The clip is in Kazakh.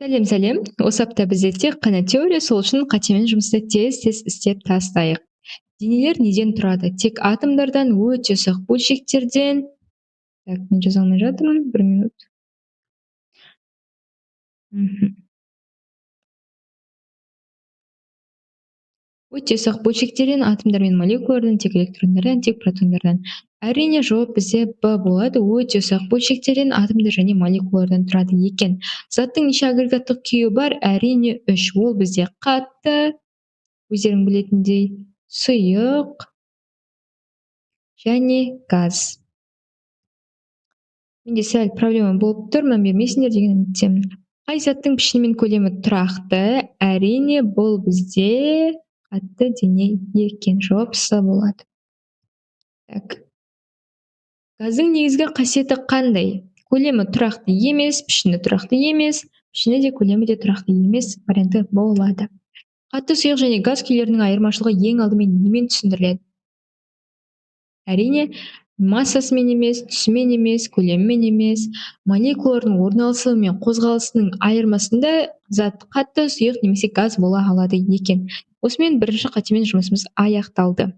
Сәлем, сәлем. Осы апта бізде тек қана теория, сол үшін қатемен жұмысты тез істеп тастайық. Денелер неден тұрады? Тек атомдардан, өте ұсақ бөлшектерден. Так, мен жаза алмай жатырмын. 1 минут. Өте ұсақ бөлшектерден, атомдар мен молекулалардан, тек электрондардан, тек протондардан. Әрине жауап бізде Б болады. Өте ұсақ бөлшектерден, атомдар және молекулалардан тұрады екен. Заттың неше агрегаттық күйі бар? Әрине 3. Ол бізде қатты, өздерің білетіндей, сұйық және газ. Менде сәл проблема болып тұр, мән бермейсіңдер деген үміттемін. Қай заттың пішіні мен көлемі тұрақты? Әрине бұл бізде қатты дене екен. Жауап С болады. Так. Газдың негізгі қасиеті қандай? Көлемі тұрақты емес, пішіні тұрақты емес, пішіні де көлемі де тұрақты емес варианты болады. Қатты, сұйық және газ күйлерінің айырмашылығы ең алдымен немен түсіндіріледі? Әрине, массасымен емес, түсімен емес, көлемімен емес, молекулалардың орналасуы мен қозғалысының айырмасында зат қатты, сұйық немесе газ бола алады екен. Осымен бірінші қатемен жұмысымыз аяқталды.